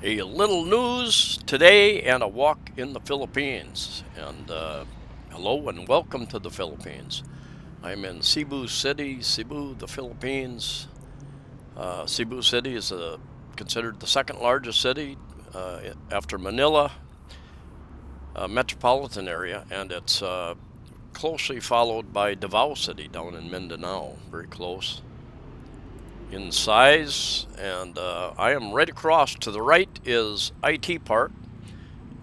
A little news today and a walk in the Philippines. And hello and welcome to the Philippines. I'm in Cebu City, Cebu, the Philippines. Cebu City is considered the second largest city after Manila metropolitan area, and it's closely followed by Davao City down in Mindanao, very close in size. And I am right across. To the right is IT Park,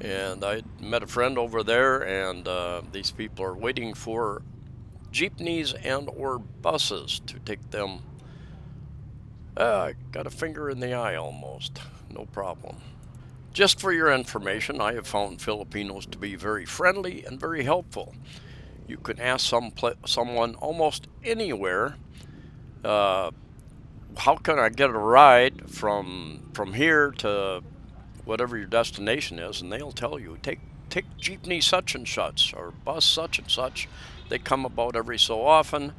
and I met a friend over there, and these people are waiting for jeepneys and or buses to take them. I got a finger in the eye almost, no problem. Just for your information, I have found Filipinos to be very friendly and very helpful. You can ask someone almost anywhere, how can I get a ride from here to whatever your destination is, and they'll tell you, take jeepney such and such or bus such and such. They come about every so often,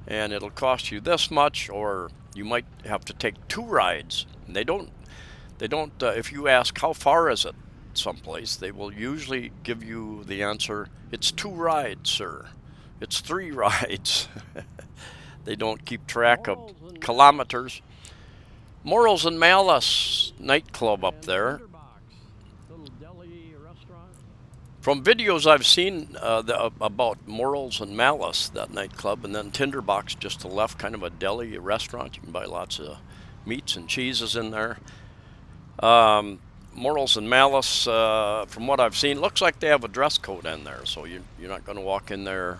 and it'll cost you this much, or you might have to take two rides. And they don't. If you ask how far is it someplace, they will usually give you the answer, it's two rides, sir. It's three rides. They don't keep track of kilometers. Morals and Malice nightclub up there. From videos I've seen about Morals and Malice, that nightclub, and then Tinderbox just to the left, kind of a deli restaurant. You can buy lots of meats and cheeses in there. Morals and Malice, from what I've seen, looks like they have a dress code in there, so you're not going to walk in there.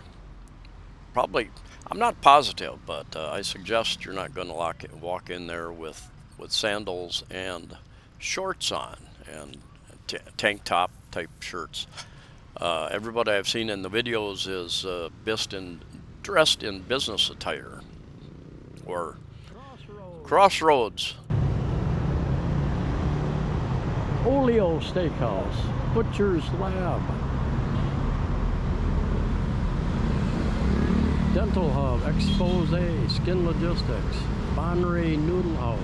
Probably, I'm not positive, but I suggest you're not going to walk in there with sandals and shorts on and tank top type shirts. Everybody I've seen in the videos is dressed in business attire or Crossroads. Olio Steakhouse, Butcher's Lab, Dental Hub, Expose, Skin Logistics, Bonnery Noodle House.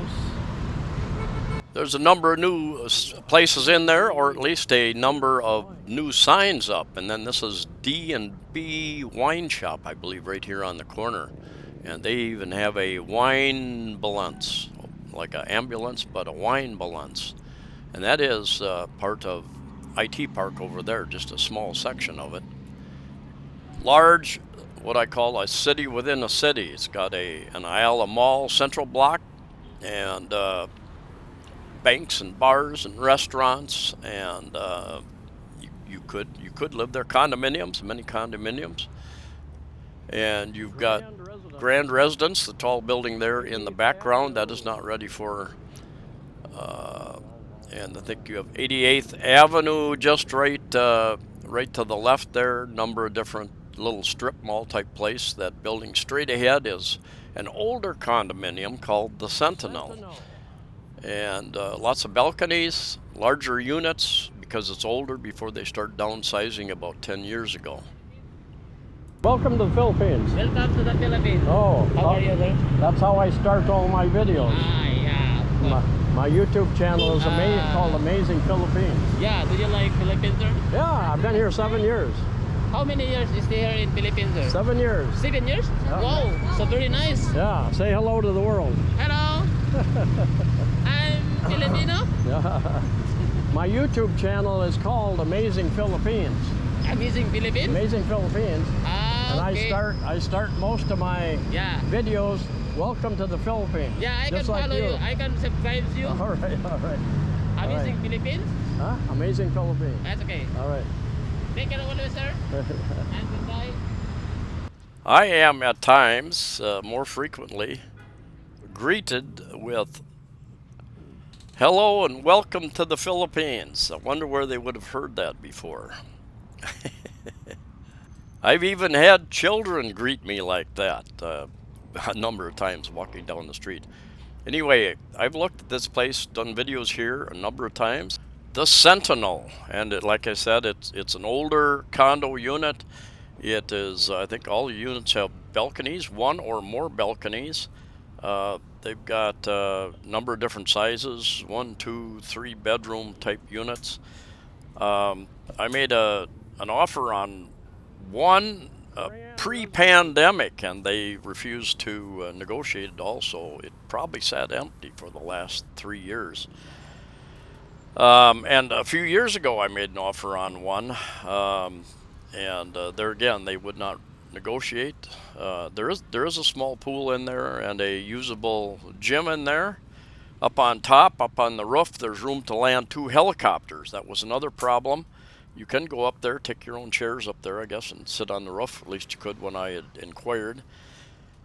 There's a number of new places in there, or at least a number of new signs up. And then this is D&B Wine Shop, I believe, right here on the corner. And they even have a wine balance, like an ambulance, but a wine balance. And that is part of IT Park over there, just a small section of it. Large, what I call a city within a city. It's got an Ayala Mall central block, and banks and bars and restaurants, and you could live there. Condominiums, many condominiums, and you've got Grand Residence, the tall building there in the background. That is not ready for. And I think you have 88th Avenue just right to the left there. Number of different little strip mall type place. That building straight ahead is an older condominium called the Sentinel. And lots of balconies, larger units because it's older, before they start downsizing about 10 years ago. Welcome to the Philippines. Welcome to the Philippines. Oh, how are you, sir? That's how I start all my videos. Yeah. My YouTube channel is called Amazing Philippines. Yeah, do you like Philippines, sir? Yeah, I've been here 7 years. How many years is there in Philippines, sir? 7 years. 7 years? Yeah. Wow, so very nice. Yeah, say hello to the world. Hello. I'm Filipino. Yeah. My YouTube channel is called Amazing Philippines. Amazing Philippines? Amazing Philippines. Ah, okay. And I start most of my videos, welcome to the Philippines. Yeah, I can follow you. I can subscribe you. All right. Amazing Philippines? Huh? Amazing Philippines. That's okay. All right. Take care always, sir. And goodbye. I am at times, more frequently, greeted with hello and welcome to the Philippines. I wonder where they would have heard that before. I've even had children greet me like that a number of times walking down the street. Anyway, I've looked at this place, done videos here a number of times. The Sentinel, and like I said, it's an older condo unit. It is, I think all the units have balconies, one or more balconies. They've got a number of different sizes, 1, 2, 3 bedroom type units. I made an offer on one pre-pandemic, and they refused to negotiate it. Also, it probably sat empty for the last 3 years. And a few years ago, I made an offer on one, and there again, they would not negotiate. There is a small pool in there and a usable gym in there. Up on top, up on the roof, there's room to land 2 helicopters. That was another problem. You can go up there, take your own chairs up there, I guess, and sit on the roof. At least you could when I had inquired.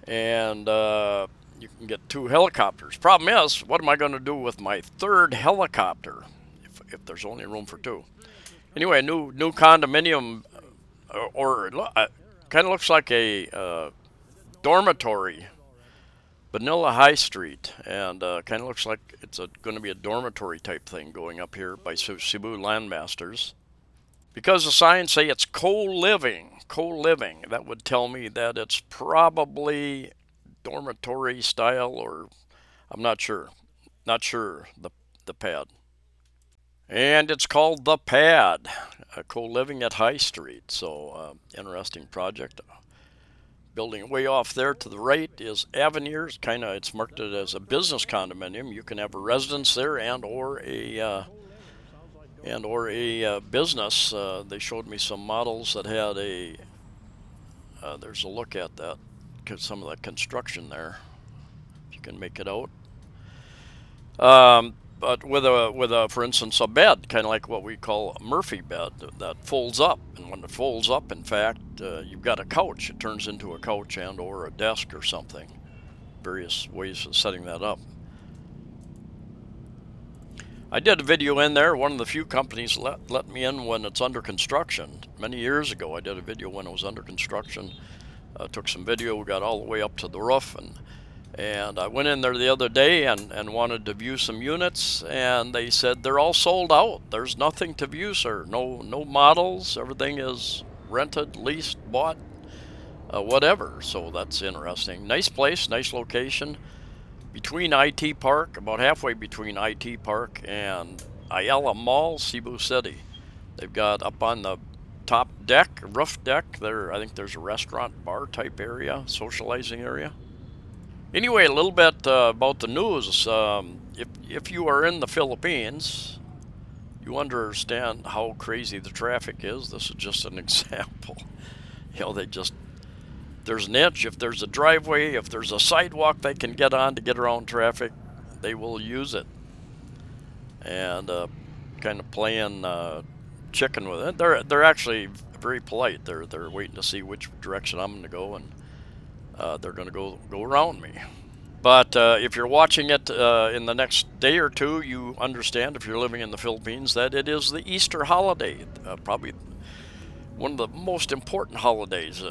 And you can get 2 helicopters. Problem is, what am I going to do with my 3rd helicopter if there's only room for 2? Anyway, new condominium, or kind of looks like a dormitory, Vanilla High Street, and kind of looks like it's going to be a dormitory type thing going up here by Cebu Landmasters. Because the signs say it's co-living, that would tell me that it's probably dormitory style, or I'm not sure. The pad. And it's called The Pad, co-living at High Street. So, interesting project. Building way off there to the right is Avenir. It's marked as a business condominium. You can have a residence there and or a business. They showed me some models that had a. There's a look at that, some of the construction there. If you can make it out. But with a, for instance, a bed, kind of like what we call a Murphy bed, that folds up. And when it folds up, in fact, you've got a couch. It turns into a couch and or a desk or something. Various ways of setting that up. I did a video in there. One of the few companies let me in when it's under construction. Many years ago, I did a video when it was under construction. Took some video. We got all the way up to the roof, and I went in there the other day and wanted to view some units, and they said they're all sold out. There's nothing to view, sir. No models. Everything is rented, leased, bought, whatever. So that's interesting. Nice place, nice location. Between IT Park, about halfway between IT Park and Ayala Mall, Cebu City. They've got up on the top deck, roof deck, there, I think there's a restaurant, bar type area, socializing area. Anyway, a little bit about the news. If you are in the Philippines, you understand how crazy the traffic is. This is just an example. There's an edge, if there's a driveway, if there's a sidewalk they can get on to get around traffic, they will use it. And kind of playing chicken with it. They're actually very polite. They're waiting to see which direction I'm going to go, and they're going to go around me. But if you're watching it in the next day or two, you understand, if you're living in the Philippines, that it is the Easter holiday, probably one of the most important holidays.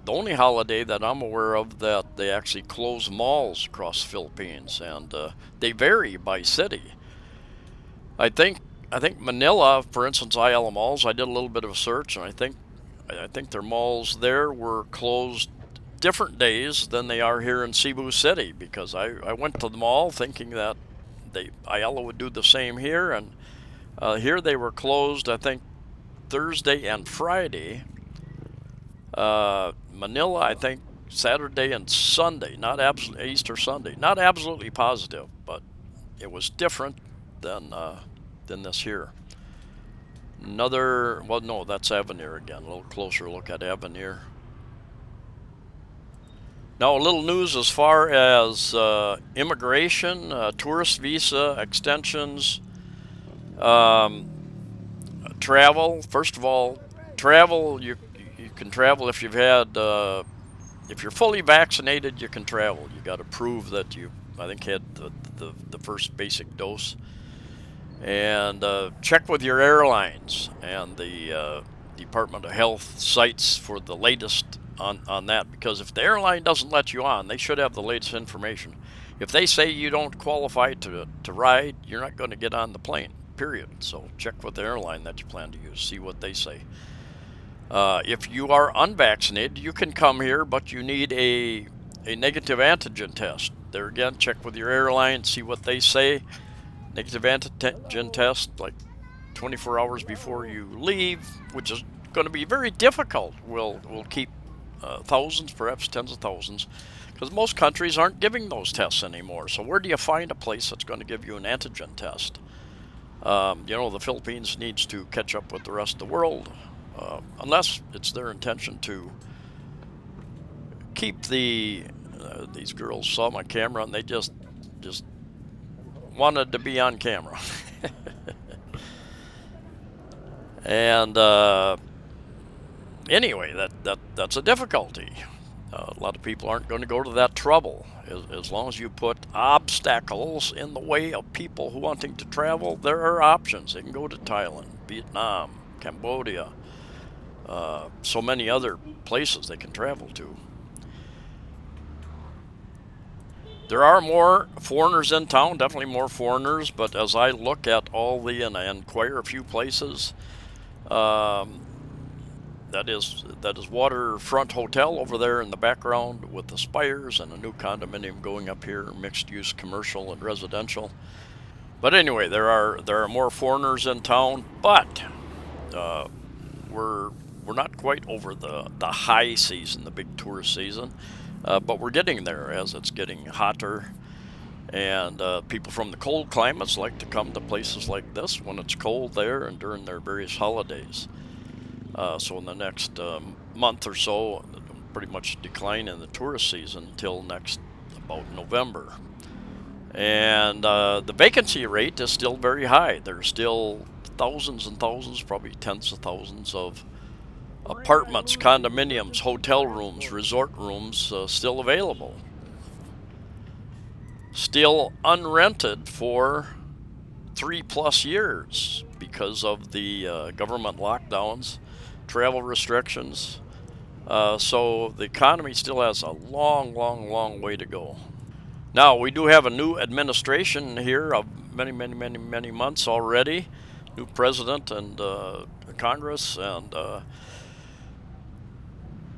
The only holiday that I'm aware of that they actually close malls across the Philippines, and they vary by city. I think Manila, for instance, Ayala Malls, I did a little bit of a search, and I think their malls there were closed different days than they are here in Cebu City, because I went to the mall thinking that Ayala would do the same here, and here they were closed, I think, Thursday and Friday. Manila, I think, Saturday and Sunday, not absolutely Easter Sunday. Not absolutely positive, but it was different than this here. Well, no, that's Avenir again. A little closer look at Avenir. Now, a little news as far as immigration, tourist visa extensions, travel. First of all, travel. You can travel if if you're fully vaccinated. You can travel. You got to prove that you, I think, had the first basic dose, and check with your airlines and the Department of Health sites for the latest on that, because if the airline doesn't let you on, they should have the latest information. If they say you don't qualify to ride, you're not going to get on the plane, period. So check with the airline that you plan to use, see what they say. If you are unvaccinated, you can come here, but you need a negative antigen test there again, check with your airline, see what they say. Negative antigen test like 24 hours before you leave, which is going to be very difficult. We'll keep thousands, perhaps tens of thousands, because most countries aren't giving those tests anymore. So where do you find a place that's going to give you an antigen test? You know, the Philippines needs to catch up with the rest of the world, unless it's their intention to keep these girls saw my camera and they just wanted to be on camera. And anyway, that's a difficulty. A lot of people aren't going to go to that trouble. As long as you put obstacles in the way of people who wanting to travel, there are options. They can go to Thailand, Vietnam, Cambodia, so many other places they can travel to. There are more foreigners in town, definitely more foreigners, but as I look at and I inquire a few places, that is Waterfront Hotel over there in the background with the spires and a new condominium going up here, mixed use commercial and residential. But anyway, there are more foreigners in town, but we're not quite over the high season, the big tourist season. But we're getting there as it's getting hotter, and people from the cold climates like to come to places like this when it's cold there and during their various holidays. So in the next month or so, pretty much decline in the tourist season until next about November. And the vacancy rate is still very high. There's still thousands and thousands, probably tens of thousands of apartments, condominiums, hotel rooms, resort rooms still available. Still unrented for 3+ years because of the government lockdowns, travel restrictions. So the economy still has a long way to go. Now, we do have a new administration here of many months already. New president and Congress, and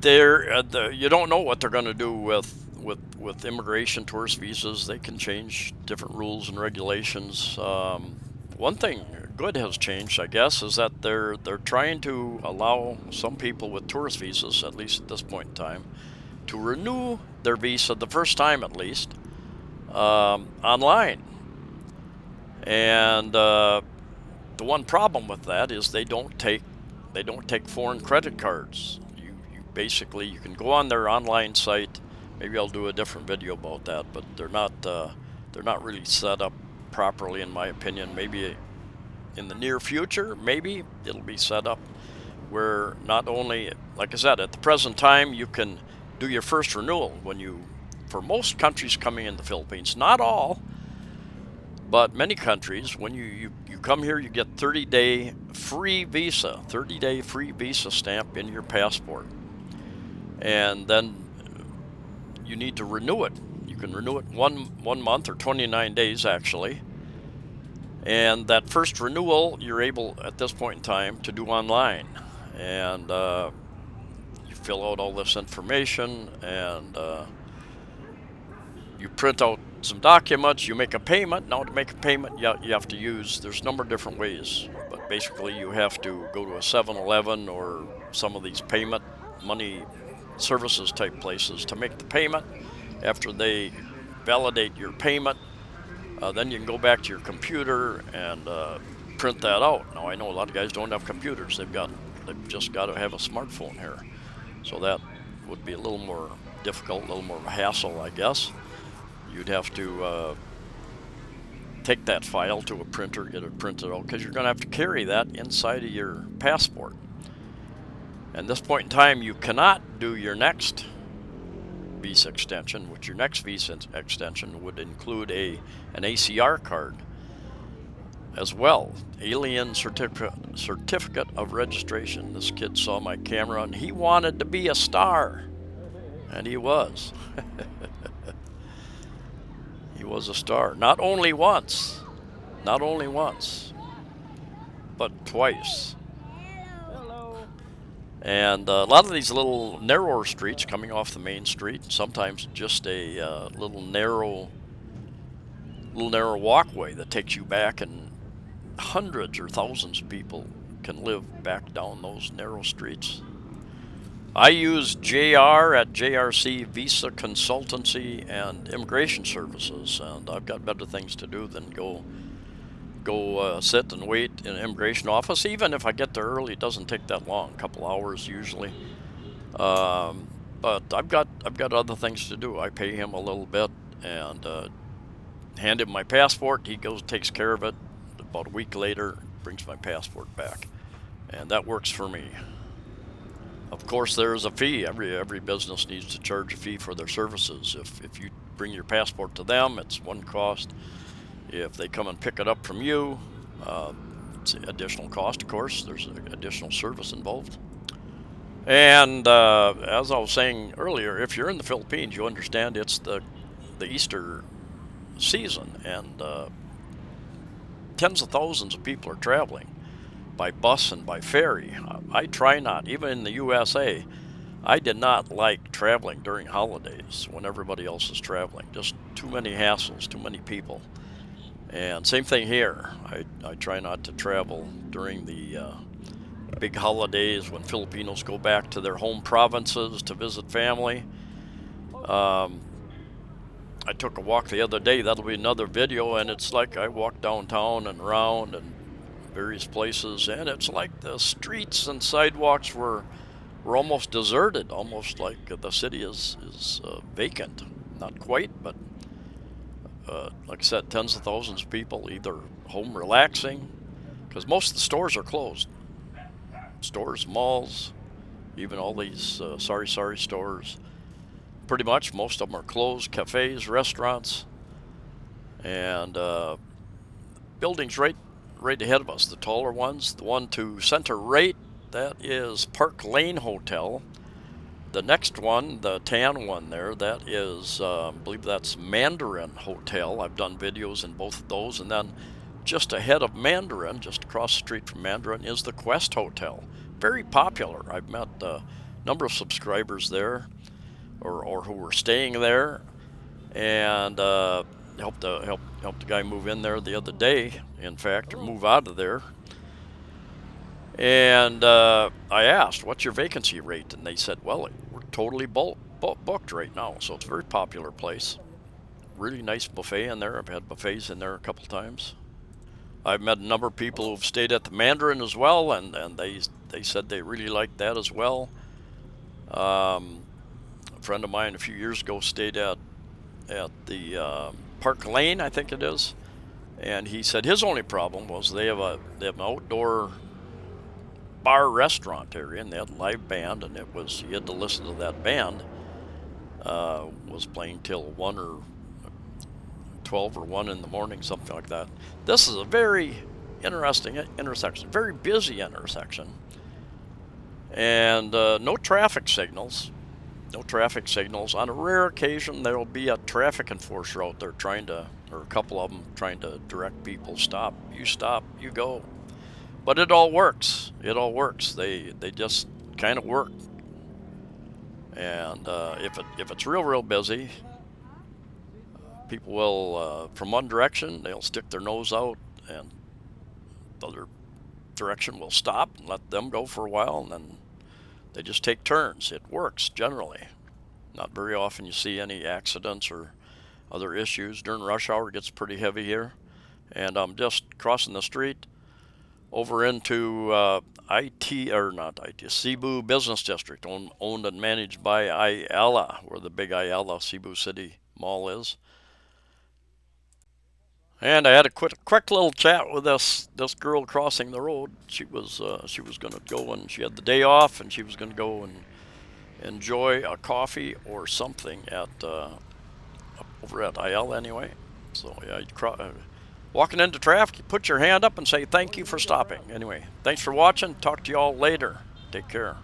you don't know what they're going to do with immigration, tourist visas. They can change different rules and regulations. One thing good has changed, I guess, is that they're trying to allow some people with tourist visas, at least at this point in time, to renew their visa the first time at least online. And the one problem with that is they don't take foreign credit cards. Basically, you can go on their online site. Maybe I'll do a different video about that, but they're not really set up properly, in my opinion. Maybe in the near future, maybe it'll be set up where not only, like I said, at the present time, you can do your first renewal for most countries coming in the Philippines, not all, but many countries, when you come here, you get 30-day free visa, 30-day free visa stamp in your passport. And then you need to renew it. You can renew it one month or 29 days actually. And that first renewal you're able at this point in time to do online. And you fill out all this information, and you print out some documents, you make a payment. Now to make a payment you have to use, there's a number of different ways, but basically you have to go to a 7-Eleven or some of these payment money services type places to make the payment. After they validate your payment, then you can go back to your computer and print that out. Now I know a lot of guys don't have computers. They've just got to have a smartphone here. So that would be a little more difficult, a little more of a hassle, I guess. You'd have to take that file to a printer, get it printed out, because you're going to have to carry that inside of your passport. At this point in time, you cannot do your next visa extension, which your next visa extension would include an ACR card as well, Alien Certificate of Registration. This kid saw my camera and he wanted to be a star, and he was. He was a star, not only once, but twice. And a lot of these little narrower streets coming off the main street, sometimes just a little narrow walkway that takes you back, and hundreds or thousands of people can live back down those narrow streets. I use JR at JRC Visa Consultancy and Immigration Services, and I've got better things to do than go sit and wait in an immigration office. Even if I get there early, it doesn't take that long, a couple hours usually. But I've got other things to do. I pay him a little bit and hand him my passport. He goes, takes care of it. About a week later, brings my passport back, and that works for me. Of course, there is a fee. Every business needs to charge a fee for their services. If you bring your passport to them, it's one cost. If they come and pick it up from you, it's additional cost, of course. There's additional service involved. And as I was saying earlier, if you're in the Philippines, you understand it's the Easter season, and tens of thousands of people are traveling by bus and by ferry. I try not, even in the USA, I did not like traveling during holidays when everybody else is traveling. Just too many hassles, too many people. And same thing here. I try not to travel during the big holidays when Filipinos go back to their home provinces to visit family. I took a walk the other day. That'll be another video, and it's like I walked downtown and around and various places, and it's like the streets and sidewalks were almost deserted, almost like the city is vacant. Not quite, but like I said, tens of thousands of people either home relaxing, because most of the stores are closed. Stores, malls, even all these sari stores, pretty much most of them are closed. Cafes, restaurants, and buildings right ahead of us, the taller ones. The one to center right, that is Park Lane Hotel. The next one, the tan one there, that is, I believe that's Mandarin Hotel. I've done videos in both of those. And then just ahead of Mandarin, just across the street from Mandarin, is the Quest Hotel. Very popular. I've met a number of subscribers there, or who were staying there, and helped the guy move in there the other day, in fact, or move out of there. And I asked, what's your vacancy rate? And they said, well, we're totally booked right now. So it's a very popular place. Really nice buffet in there. I've had buffets in there a couple times. I've met a number of people who've stayed at the Mandarin as well, and they said they really liked that as well. A friend of mine a few years ago stayed at the Park Lane, I think it is, and he said his only problem was they have an outdoor bar restaurant area, and they had a live band, and you had to listen to that band. Was playing till 1 or 12 or 1 in the morning, something like that. This is a very interesting intersection, very busy intersection, and no traffic signals. No traffic signals. On a rare occasion, there will be a traffic enforcer out there or a couple of them trying to direct people. Stop, you go. But it all works. It all works. They just kind of work. And if it's real busy, people will, from one direction, they'll stick their nose out, and the other direction will stop and let them go for a while, and then they just take turns. It works generally. Not very often you see any accidents or other issues. During rush hour, it gets pretty heavy here. And I'm just crossing the street over into Cebu Business District, owned and managed by Ayala, where the big Ayala Cebu City Mall is. And I had a quick little chat with this girl crossing the road. She was going to go, and she had the day off, and she was going to go and enjoy a coffee or something at over at Ayala anyway. So yeah, walking into traffic, you put your hand up and say thank you for stopping. Anyway, thanks for watching. Talk to you all later. Take care.